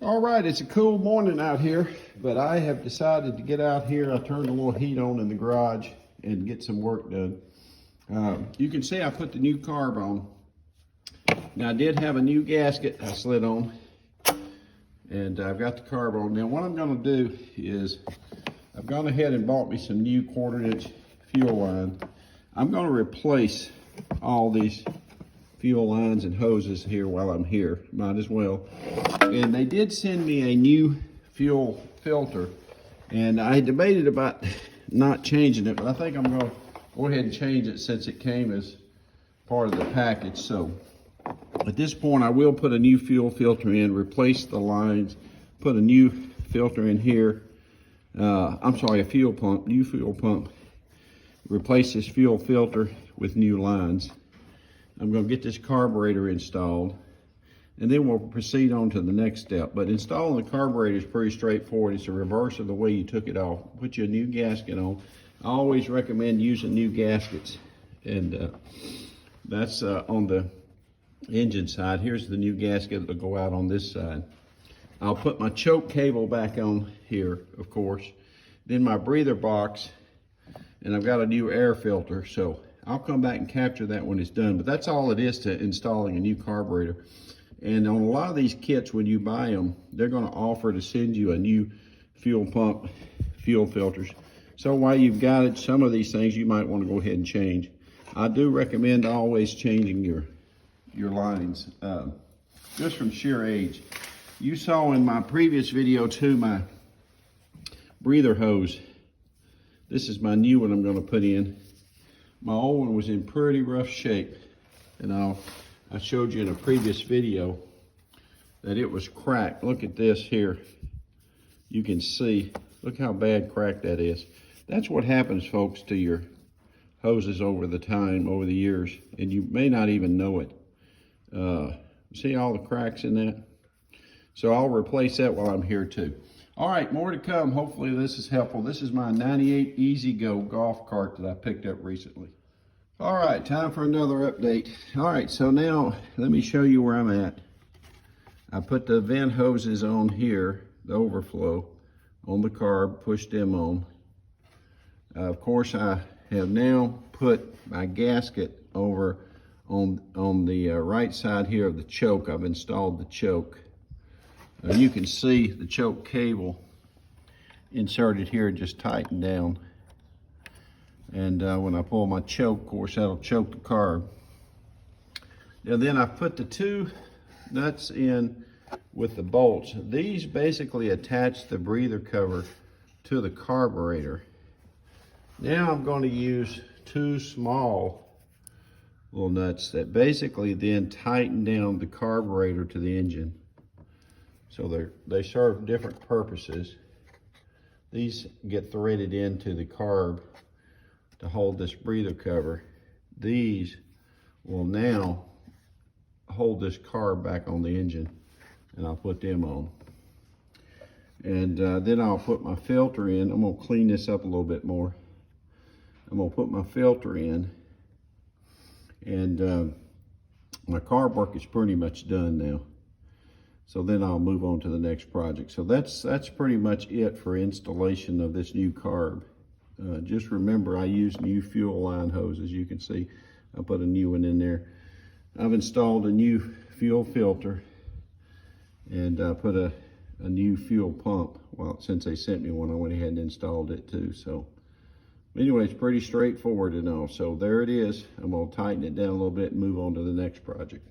All right, it's a cool morning out here, but I have decided to get out here. I turned a little heat on in the garage and get some work done. You can see I put the new carb on. Now I did have a new gasket I slid on, and I've got the carb on. Now what I'm gonna do is, I've gone ahead and bought me some new 1/4-inch fuel line. I'm gonna replace all these fuel lines and hoses here while I'm here, might as well. And they did send me a new fuel filter, and I debated about not changing it, but I think I'm gonna go ahead and change it since it came as part of the package. So at this point I will put a new fuel filter in, replace the lines, put a new filter in here. A fuel pump, new fuel pump. Replace this fuel filter with new lines. I'm going to get this carburetor installed, and then we'll proceed on to the next step. But installing the carburetor is pretty straightforward. It's a reverse of the way you took it off. Put your new gasket on. I always recommend using new gaskets, and that's on the engine side. Here's the new gasket that'll go out on this side. I'll put my choke cable back on here, of course. Then my breather box, and I've got a new air filter, so I'll come back and capture that when it's done. But that's all it is to installing a new carburetor. And on a lot of these kits, when you buy them, they're going to offer to send you a new fuel pump, fuel filters. So while you've got it, some of these things you might want to go ahead and change. I do recommend always changing your lines, just from sheer age. You saw in my previous video too, my breather hose. This is my new one I'm going to put in. My old one was in pretty rough shape, and I showed you in a previous video that it was cracked. Look at this here. You can see, look how bad cracked that is. That's what happens, folks, to your hoses over the years, and you may not even know it. See all the cracks in that? So I'll replace that while I'm here too. All right, more to come. Hopefully this is helpful. This is my 98 Easy Go golf cart that I picked up recently. All right, time for another update. All right, so now let me show you where I'm at. I put the vent hoses on here, the overflow, on the carb, pushed them on. Of course, I have now put my gasket over on the right side here of the choke. I've installed the choke. You can see the choke cable inserted here, just tightened down. And when I pull my choke, of course, that'll choke the carb. Now then I put the two nuts in with the bolts. These basically attach the breather cover to the carburetor. Now I'm going to use two small little nuts that basically then tighten down the carburetor to the engine. So they serve different purposes. These get threaded into the carb to hold this breather cover. These will now hold this carb back on the engine, and I'll put them on. And then I'll put my filter in. I'm gonna clean this up a little bit more. I'm gonna put my filter in, and my carb work is pretty much done now. So then I'll move on to the next project. So that's pretty much it for installation of this new carb. Just remember, I use new fuel line hoses. You can see I put a new one in there. I've installed a new fuel filter, and I put a new fuel pump. Well, since they sent me one, I went ahead and installed it too. So anyway, it's pretty straightforward and all. So there it is. I'm gonna tighten it down a little bit and move on to the next project.